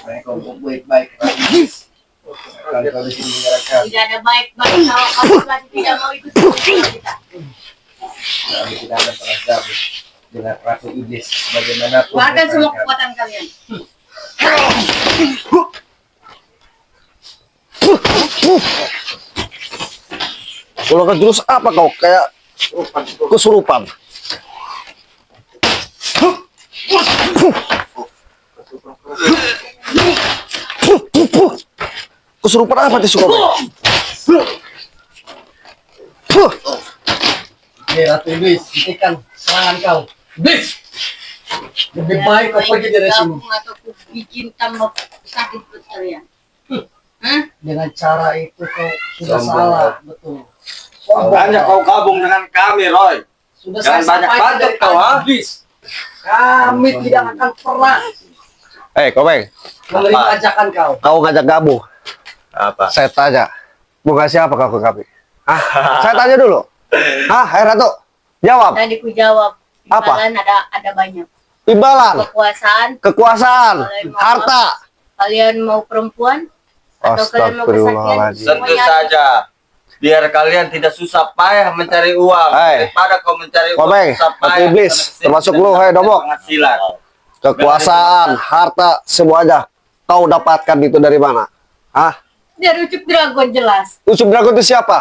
Kau baik-baik. Kalau kau di sini menyerahkan. Tidak ada baik-baik kalau kamu masih tidak mau ikut kita. Kami tidak akan pernah gabung dengan ratu iblis. Bagaimanapun. Keluarkan semua kekuatan kalian. Keluarkan jurus apa kau? Kayak kesurupan. Kesurupan apa di suka? Hei ratu iblis, hentikan serangan kau. Iblis! Lebih baik kau pergi dari sini. Atau aku bikin tambah sakit perut kalian. Hah? Dengan cara itu kau sudah salah, betul. Makanya kau gabung dengan kami, Roy. Sudah Jangan saya banyak sampaikan bacot dari kau, tadi, ha? iblis. Kami tidak akan pernah Komeng, menerima ajakan kau. kau ngajak gabung. Apa? Saya tanya, mau kasih apa kau ke kami? Hah? Saya tanya dulu. Hah, Hai Ratu? Jawab. Tadi ku jawab. Apa? Kalian ada banyak. Imbalan, Kekuasaan. harta. Kalian mau perempuan? Atau kalian mau kesaktian? Astagfirullahaladzim. Tentu saja. Biar kalian tidak susah payah mencari uang. Hai. Daripada kau mencari uang Komeng, susah Ratu payah. Iblis, karena termasuk kesehatan lu, hai dan Domok. penghasilan. Kekuasaan, harta, semuanya. Kau dapatkan itu dari mana? Hah? Dari Ucup Dragon jelas. Ucup Dragon itu siapa?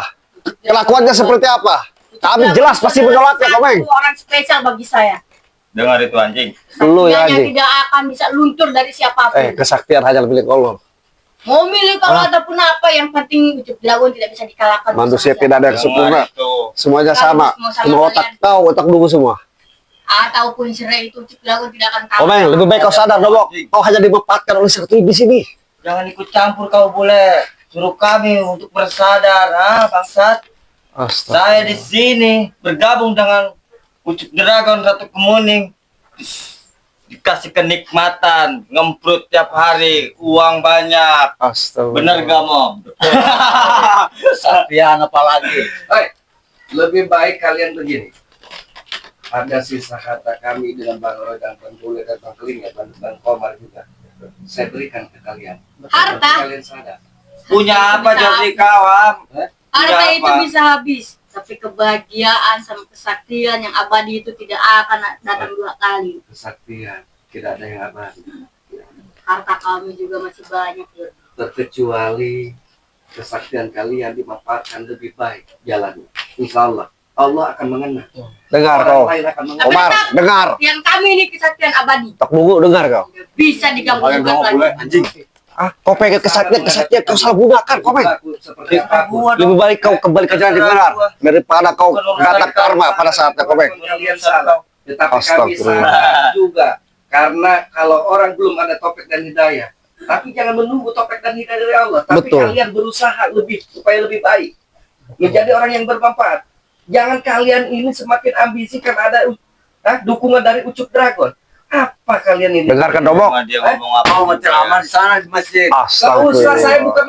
Kelakuannya seperti apa? Kami jelas pasti menolaknya, Komeng. Satu orang spesial bagi saya. Dengar itu anjing. Lu ya, Saktiannya anjing. tidak akan bisa luntur dari siapapun. Kesaktian hanya milik Allah. Mau milih kalau ataupun apa, yang penting Ucup Dragon tidak bisa dikalahkan. Manusia bersama tidak ada yang saya. sempurna. Itu. Semuanya sama. Kalau sama Cuma otak kalian. kau, otak dulu semua. Ataupun cerai itu Ucup Dragon tidak akan kalah. Komeng, lebih baik kau sadar, Domok. Kau hanya dimanfaatkan oleh satu iblis ini. Jangan ikut campur kau boleh. Suruh kami untuk bersadar, bangsat. Saya di sini bergabung dengan Ucup Dragon Ratu Kemuning. Dikasih kenikmatan, ngemprut tiap hari, uang banyak. Astaga. Bener gak, Mom? Kesaktian apalagi. Hei, lebih baik kalian begini. Ada sisa harta kami dengan Bang Roy dan Bang Bule dan Bang Keling dan Bang Komar juga. Saya berikan ke kalian. Harta? Kalian sadar. Punya apa jadi kawan? Harta Punya itu apa? bisa habis, tapi kebahagiaan sama kesaktian yang abadi itu tidak akan datang dua kali. Kesaktian tidak ada yang abadi. Harta kami juga masih banyak. Ya. Terkecuali kesaktian kalian dimanfaatkan lebih baik jalannya. Insya Allah, Allah akan mengenal. Dengar Orang kau. lain akan mengenal. Omar, dengar. Yang kami ini kesaktian abadi. Tak nunggu, dengar kau. Tidak bisa diganggu gugat lagi. Anjing. Kau pengen kesaktian, kau salah gunakan, Komeng. Seperti apapun. Lebih baik kau kembali ke jalan yang benar daripada kau kata karma pada saatnya, Komeng. Kalian salah, tetapi kami Astagfirullah. salah juga. Karena kalau orang belum ada topik dan hidayah, tapi jangan menunggu topik dan hidayah dari Allah. Tapi Betul. kalian berusaha lebih supaya lebih baik, menjadi orang yang bermanfaat. Jangan kalian ini semakin ambisi karena ada dukungan dari Ucup Dragon. Apa kalian ini? Dengarkan, Domok. Dia ngomong apa? Mau menceramah di sana di masjid. Gak usah, saya bukan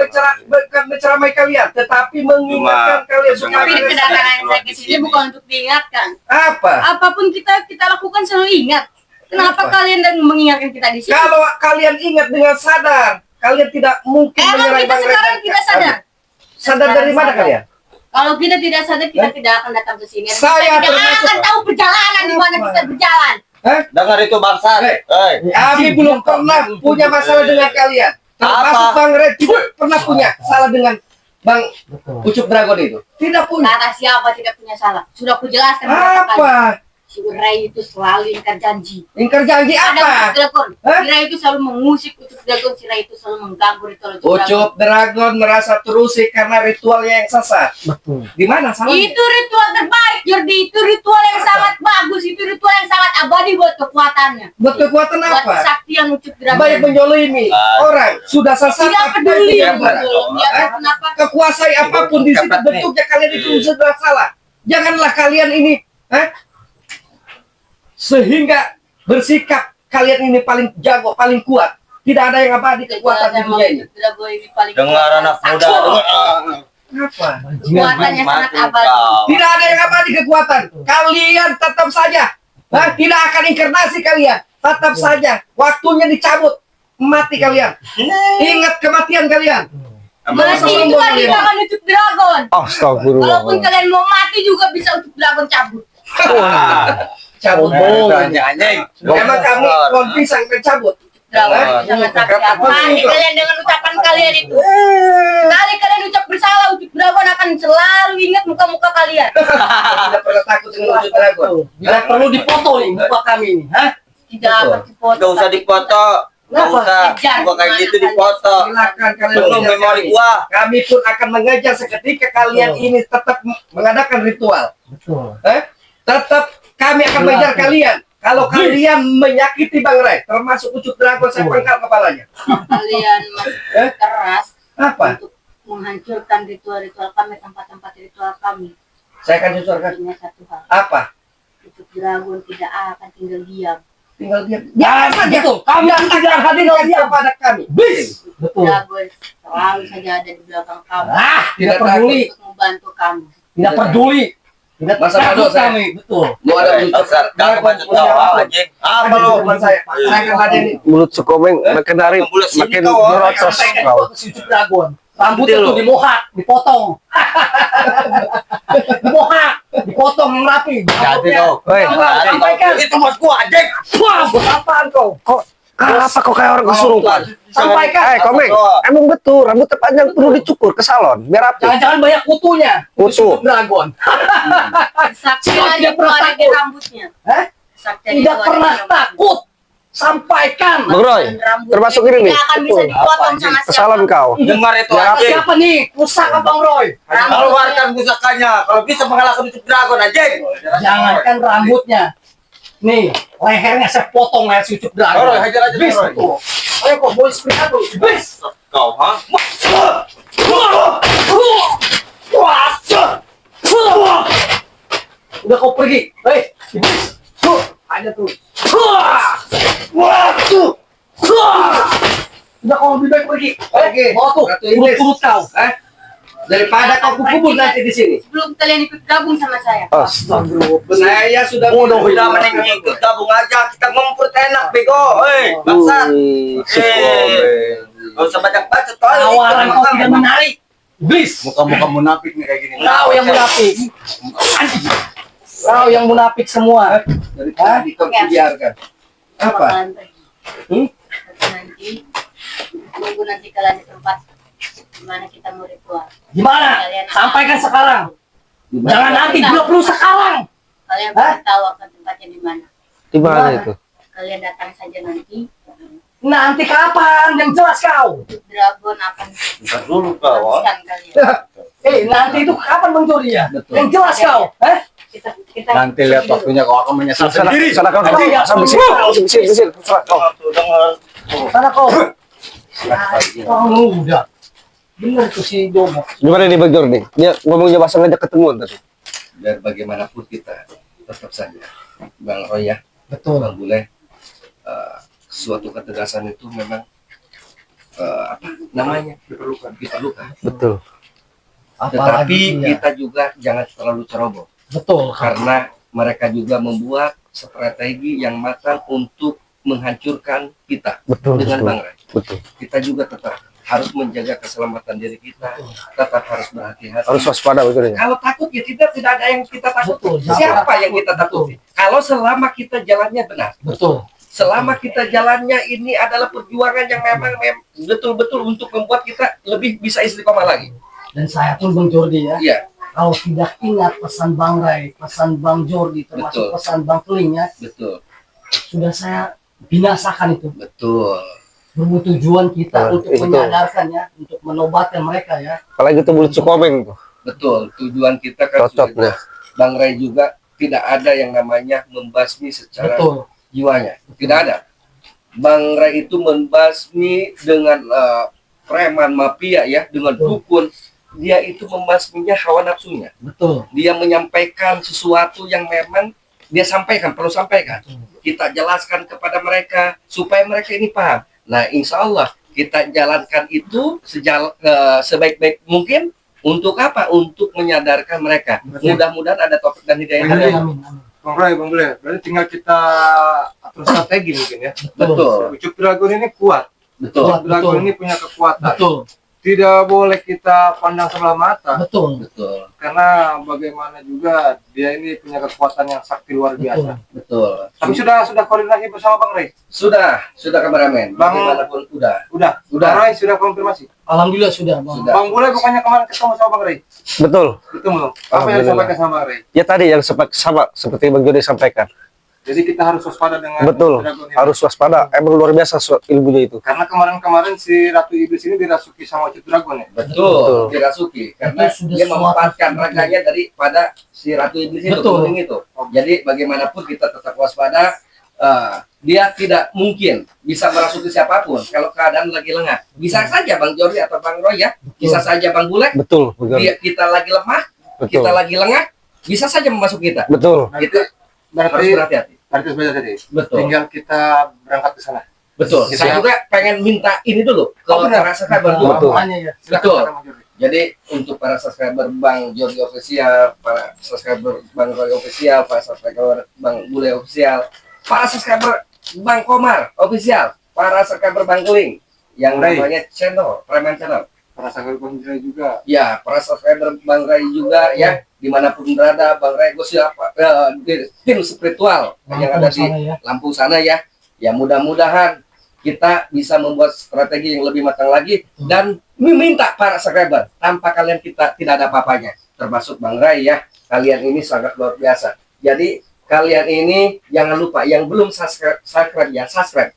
menceramai kalian, tetapi mengingatkan kalian supaya Tapi kalian kedatangan sadar. saya ke sini bukan untuk diingatkan. Apa? Apapun kita lakukan selalu ingat. Kenapa Kenapa? kalian dan mengingatkan kita di sini? Kalau kalian ingat dengan sadar, kalian tidak mungkin Emang menyerang kita Bang Red sekarang dan tidak Kak sadar. Abi. Sadar dari mana Sadar. kalian? Kalau kita tidak sadar, kita tidak akan datang ke sini. Saya Kita tidak termasuk- akan tahu perjalanan di mana Apa? kita berjalan. Hah? Dengar itu bangsa. Hei. Hei. Kami belum pernah punya masalah dengan kalian. Termasuk Apa? Bang Red juga pernah punya salah dengan Bang Ucup Dragon itu. Tidak punya. Kata siapa tidak punya salah? Sudah kujelaskan beberapa kali. Apa? Si Rai itu selalu ingkar janji. Ingkar janji Ada apa? Ucup Dragon. Hah? Si Rai itu selalu mengusik Ucup Dragon. Si Rai itu selalu mengganggu ritual Ucup Dragon. Ucup Dragon merasa terusik karena ritualnya yang sesat. Betul. Di mana salahnya? Itu ritual terbaik, Jordi. Itu ritual yang sangat bagus. Itu ritual yang sangat abadi buat kekuatannya. Buat kekuatan Buat apa? kesaktian Ucup Dragon. Baik menyolimi orang sudah sesat. Tidak apa peduli. yang benar? Ya, kenapa? Kekuasai apapun di situ bentuknya kalian itu sudah salah. Janganlah kalian ini sehingga bersikap kalian ini paling jago, paling kuat. Tidak ada yang abadi kekuatan di dunia ini. Ucup Dragon ini paling Dengar anak muda. Dengar. Apa? kekuatannya sangat abadi. Tidak ada yang abadi kekuatan. Kalian tetap saja tidak akan inkarnasi kalian. Tetap saja waktunya dicabut. mati kalian. Ingat kematian kalian. Mati itu kan kita akan ucup dragon. Astagfirullah. Walaupun kalian mau mati juga bisa ucup dragon cabut. Cabut. Anjing. Emang kamu pohon pisang mencabut? Dragon sangat sakit. Mati kalian dengan ucapan kalian itu. Sekali kalian ucap bersalah, ucup dragon akan selalu ingat muka-muka kalian. Tidak pernah takut dengan wujud dragon. Bila perlu dipoto nih muka kami nih, hah? Tidak akan dipoto. Gak usah dipoto. Gak usah. Gua kayak gitu dipoto. Silakan kalian Belum mengejar memori kami. gua. Kami pun akan mengejar seketika kalian ini tetap mengadakan ritual. Betul. Tetap kami akan mengejar kalian. Kalau kalian menyakiti Bang Ray, termasuk ucup dragon, saya penggal kepalanya. Kalian masih keras Apa? untuk menghancurkan ritual-ritual kami, tempat-tempat ritual kami. Saya akan susurkan. Hanya satu hal, Apa? ucup dragon tidak akan tinggal diam. Tinggal diam. Ya, betul. Kami tidak hadir Diam pada kami. Bis. Betul. Dragon selalu saja ada di belakang kamu Tidak peduli. untuk membantu kamu. Tidak peduli. Tidak Masa takut bodoh saya? kami. Betul. Mau ada ucup dragon punya apa? Apa lo? Teman saya akan ladeni. Mulut Sukomeng makin hari Mulut sini makin kau, merocos kau. Si ucup dragon. Rambutnya tuh dimohak, dipotong. Dimohak, dipotong yang rapi. Hati kau. Hei, Sampaikan. Itu bos gua, anjing. Wah, buat apaan kau? kenapa kok kayak orang kesurupan? Sampaikan. Komeng, emang betul rambutnya panjang perlu dicukur ke salon biar rapi. Jangan-jangan banyak kutunya. Kutu. Ucup dragon. Kesaktian Tidak itu pernah ada di takut. rambutnya. Hah? Kesaktian Tidak itu ada di pernah rambutnya. takut. Sampaikan. Bang Roy, Dan rambutnya termasuk ini nih. tidak akan bisa dipotong sama Ke salon siapa. kau. Dengar itu Biar anjing. rapi. Siapa nih? Pusaka Bang Roy. Keluarkan pusakanya. Kalau bisa mengalahkan ucup dragon anjing. Jangankan rambutnya. Nih, lehernya saya potong leher si ucup dragon. Roy, hajar aja, Bis, Roy. tuh. Ayo kok, boy, seperti apa? Bis. Kau, ha? Udah kau pergi. Hei, bis. Tuh, ada tuh. Udah kau lebih baik pergi. Oke, Bawa tuh. Ratu Iblis. Urut kau. Daripada kau kubur nanti di sini. Sebelum kalian ikut gabung sama saya. Astagfirullah. Saya sudah Udah Mending ikut gabung aja. Kita ngumpul enak, bego. Hei, bangsat. Gak usah banyak bacot. Tawaran kau tidak menarik. Bis. Muka-muka munafik nih kayak gini. Kau yang munafik. Kau yang munafik semua. dari tadi kau biarkan. Apa? Bakalan pergi. Hmm? Nanti tunggu nanti kalian di tempat dimana kita mau ritual. Gimana? Sampaikan sekarang. Jangan nanti, belum sekarang. Kalian Hah? tahu akan tempatnya di mana. Di mana itu? Kalian datang saja nanti. Nanti kapan? Yang jelas kau. Dragon akan Bentar dulu kau, ha? habiskan kalian. Nanti itu kapan Bang Jody ya? Betul. Yang jelas kau. Kita Nanti lihat waktunya kau akan menyesal Sana, sendiri. sana kau. Bisir. Sana kau. Kau udah. Bener tuh si Domo. Gimana nih Bang Jordi? Dia ngomongnya bahasa ngajak ketemuan tadi. Biar bagaimanapun kita tetap saja Bang Roy ya, Betul. Bang Bule, suatu ketegasan itu memang apa namanya diperlukan. Betul. Tetapi kita juga jangan terlalu ceroboh Betul. karena mereka juga membuat strategi yang matang untuk menghancurkan kita Betul. dengan Bang Ray. Betul. Kita juga tetap harus menjaga keselamatan diri kita, tetap harus berhati-hati. Harus waspada betul ya. Kalau takut ya tidak ada yang kita takuti. Betul. Siapa yang kita takuti? Kalau selama kita jalannya benar, Betul. selama kita jalannya ini adalah perjuangan yang memang betul-betul untuk membuat kita lebih bisa istiqomah lagi. Dan saya pun Bang Jordi ya. Iya, Kalau tidak ingat pesan Bang Ray, pesan Bang Jordi, termasuk Betul. pesan Bang Keling ya, betul, sudah saya binasakan itu. betul. Bertujuan kita Betul, untuk betul. menyadarkan ya, untuk menobatkan mereka ya. Apalagi itu mulut Sukomeng tuh. Betul, tujuan kita kan Cocok sudah ya. Bang Ray juga tidak ada yang namanya membasmi secara Betul. jiwanya. Tidak ada. Bang Ray itu membasmi dengan preman mafia ya, dengan Betul. dukun. Dia itu membasminya hawa nafsunya. Betul. Dia menyampaikan sesuatu yang memang dia sampaikan, perlu sampaikan. Kita jelaskan kepada mereka supaya mereka ini paham. Nah, insya Allah kita jalankan itu sebaik-baik mungkin. Untuk apa? Untuk menyadarkan mereka. Betul. Mudah-mudahan ada taufik dan hidayah. Amin, amin, amin. Bang Roy, Bang Bule, berarti tinggal kita atur strategi mungkin ya. Betul, Ucup Dragon ini kuat, Betul. Dragon ini punya kekuatan. Betul. Tidak boleh kita pandang sebelah mata. Betul. Betul. Karena bagaimana juga dia ini punya kekuatan yang sakti luar biasa. Betul. Tapi sudah koordinasi bersama Bang Ray. Sudah kameramen. Bang- Bagaimanapun udah. Udah. Udah. Bang Ray sudah konfirmasi. Alhamdulillah sudah, Bang. Sudah. Bang Bule bukannya kemarin ketemu sama Bang Ray. Betul. Ketemu. Apa yang Alhamdulillah. disampaikan sama Bang Ray? Ya tadi yang sama seperti Bang Jody sampaikan. Jadi kita harus waspada dengan Betul. Dragon ini. Harus waspada. Emang luar biasa ilmunya itu. Karena kemarin si Ratu Iblis ini dirasuki sama Ucup Dragon ya. Betul. Dirasuki karena Itu sudah dia suatu- memanfaatkan raganya daripada si Ratu Iblis itu, Betul. kuning itu. Jadi bagaimanapun kita tetap waspada. Dia tidak mungkin bisa merasuki siapapun kalau keadaan lagi lengah. Bisa saja Bang Jody atau Bang Roy ya. Bisa saja Bang Bule. Betul. Betul. Kita lagi lemah, Betul. kita lagi lengah, bisa saja masuk kita. Betul. Kita harus Berarti berhati-hati. beda tadi. Betul. Tinggal kita berangkat ke sana. Betul. Saya juga pengen minta ini dulu ke para subscriber dulu. Betul. Hanya ya. Betul. Silakan, Bang Jody. Jadi untuk para subscriber Bang Jordi Official, para subscriber Bang Roy Official, para subscriber Bang Bule Official, para subscriber Bang Komar Official, para subscriber Bang Keling yang Ray. namanya channel Preman Channel. Para sahabat Bang Jody juga. Ya, para subscriber Bang Ray juga ya, dimanapun berada Bang Ray gue siapa di tim spiritual yang ada di Lampung sana ya. Ya mudah-mudahan kita bisa membuat strategi yang lebih matang lagi dan meminta para subscriber tanpa kalian kita tidak ada apa-apanya, termasuk Bang Ray ya. Kalian ini sangat luar biasa. Jadi kalian ini jangan lupa yang belum subscribe ya subscribe.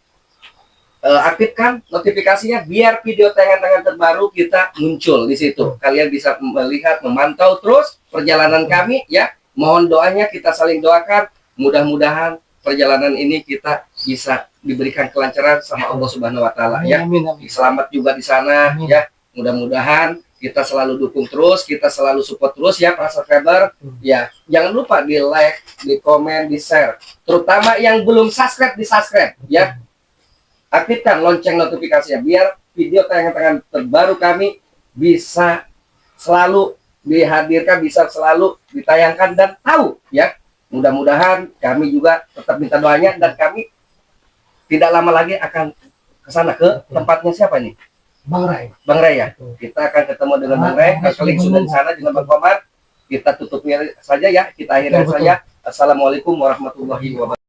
Aktifkan notifikasinya biar video tayangan-tayangan terbaru kita muncul di situ. Kalian bisa melihat, memantau terus perjalanan kami ya. Mohon doanya, kita saling doakan. Mudah-mudahan perjalanan ini kita bisa diberikan kelancaran sama Allah Subhanahu wa taala ya. Selamat juga di sana ya. Mudah-mudahan kita selalu dukung terus, kita selalu support terus ya para subscriber. Ya, jangan lupa di like, di komen, di share. Terutama yang belum subscribe di subscribe ya. Aktifkan lonceng notifikasinya biar video tayangan-tayangan terbaru kami bisa selalu dihadirkan, bisa selalu ditayangkan dan tahu ya. Mudah-mudahan kami juga tetap minta doanya dan kami tidak lama lagi akan ke sana ke tempatnya siapa nih? Bang Ray. Bang Ray ya. Kita akan ketemu dengan Bang Ray, Keling sudah di sana dengan Bang Komar. Kita tutupnya saja ya, kita akhirnya saja. Assalamualaikum warahmatullahi wabarakatuh.